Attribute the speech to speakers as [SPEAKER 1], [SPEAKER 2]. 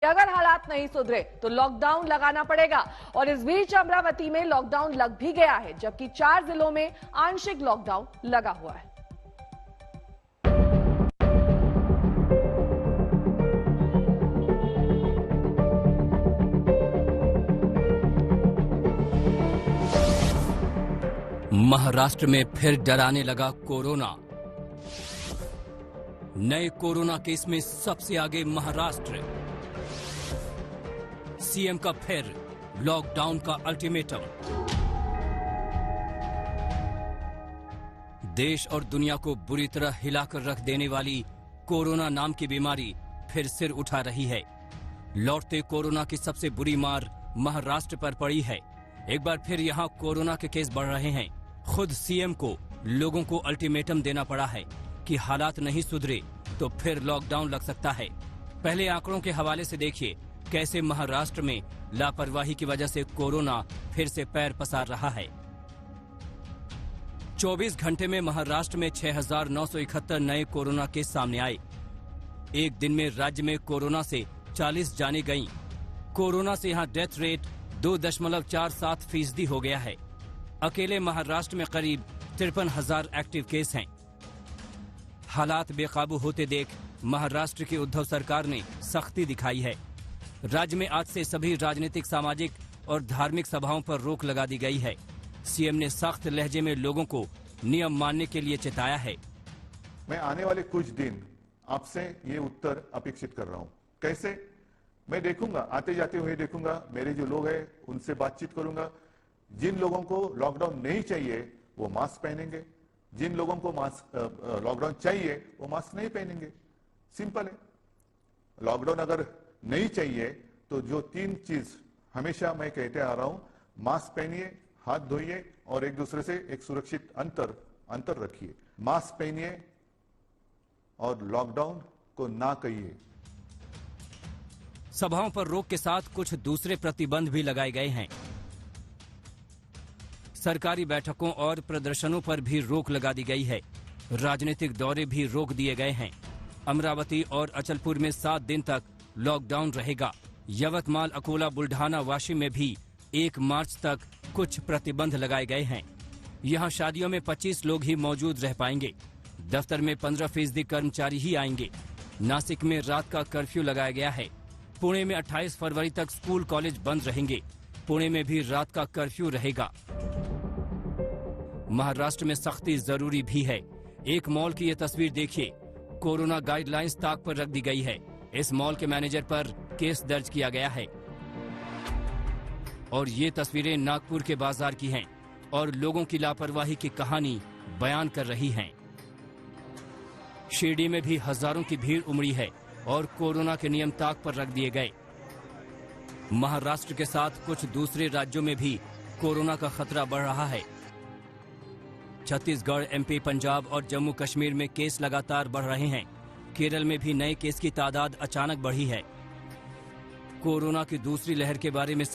[SPEAKER 1] अगर हालात नहीं सुधरे तो लॉकडाउन लगाना पड़ेगा। और इस बीच अमरावती में लॉकडाउन लग भी गया है, जबकि 4 जिलों में आंशिक लॉकडाउन लगा हुआ है।
[SPEAKER 2] महाराष्ट्र में फिर डराने लगा कोरोना। नए कोरोना केस में सबसे आगे महाराष्ट्र। सीएम का फिर लॉकडाउन का अल्टीमेटम। देश और दुनिया को बुरी तरह हिलाकर रख देने वाली कोरोना नाम की बीमारी फिर सिर उठा रही है। लौटते कोरोना की सबसे बुरी मार महाराष्ट्र पर पड़ी है। एक बार फिर यहां कोरोना के केस बढ़ रहे हैं। खुद सीएम को लोगों को अल्टीमेटम देना पड़ा है कि हालात नहीं सुधरे तो फिर लॉकडाउन लग सकता है। पहले आंकड़ों के हवाले से देखिए कैसे महाराष्ट्र में लापरवाही की वजह से कोरोना फिर से पैर पसार रहा है। 24 घंटे में महाराष्ट्र में 6,971 नए कोरोना केस सामने आए। एक दिन में राज्य में कोरोना से 40 जानें गईं। कोरोना से यहां डेथ रेट 2.47% हो गया है। अकेले महाराष्ट्र में करीब 53,000 एक्टिव केस हैं। हालात बेकाबू होते देख महाराष्ट्र की उद्धव सरकार ने सख्ती दिखाई है। राज्य में आज से सभी राजनीतिक, सामाजिक और धार्मिक सभाओं पर रोक लगा दी गई है। सीएम ने सख्त लहजे में लोगों को नियम मानने के लिए चेताया है।
[SPEAKER 3] मैं आने वाले कुछ दिन आपसे ये उत्तर अपेक्षित कर रहा हूं। कैसे? मैं देखूंगा, आते जाते हुए देखूंगा, मेरे जो लोग हैं उनसे बातचीत करूंगा। जिन लोगों को लॉकडाउन नहीं चाहिए वो मास्क पहनेंगे, जिन लोगों को लॉकडाउन चाहिए वो मास्क नहीं पहनेंगे। सिंपल है। लॉकडाउन अगर नहीं चाहिए तो जो 3 चीज हमेशा मैं कहते आ रहा हूं, मास्क पहनिए, हाथ धोइए और एक दूसरे से एक सुरक्षित अंतर रखिए। मास्क पहनिए और लॉकडाउन को ना कहिए।
[SPEAKER 2] सभाओं पर रोक के साथ कुछ दूसरे प्रतिबंध भी लगाए गए हैं। सरकारी बैठकों और प्रदर्शनों पर भी रोक लगा दी गई है। राजनीतिक दौरे भी रोक दिए गए हैं। अमरावती और अचलपुर में 7 दिन तक लॉकडाउन रहेगा। यवतमाल, अकोला, बुल्ढाना, वाशिम में भी 1 मार्च तक कुछ प्रतिबंध लगाए गए हैं। यहां शादियों में 25 लोग ही मौजूद रह पाएंगे। दफ्तर में 15% कर्मचारी ही आएंगे। नासिक में रात का कर्फ्यू लगाया गया है। पुणे में 28 फरवरी तक स्कूल कॉलेज बंद रहेंगे। पुणे में भी रात का कर्फ्यू रहेगा। महाराष्ट्र में सख्ती जरूरी भी है। एक मॉल की यह तस्वीर देखिए। कोरोना गाइडलाइंस ताक पर रख दी गई है। इस मॉल के मैनेजर पर केस दर्ज किया गया है। और ये तस्वीरें नागपुर के बाजार की हैं और लोगों की लापरवाही की कहानी बयान कर रही हैं। शिरडी में भी हजारों की भीड़ उमड़ी है और कोरोना के नियम ताक पर रख दिए गए। महाराष्ट्र के साथ कुछ दूसरे राज्यों में भी कोरोना का खतरा बढ़ रहा है। छत्तीसगढ़, एमपी, पंजाब और जम्मू कश्मीर में केस लगातार बढ़ रहे हैं। केरल में भी नए केस की तादाद अचानक बढ़ी है। कोरोना की दूसरी लहर के बारे में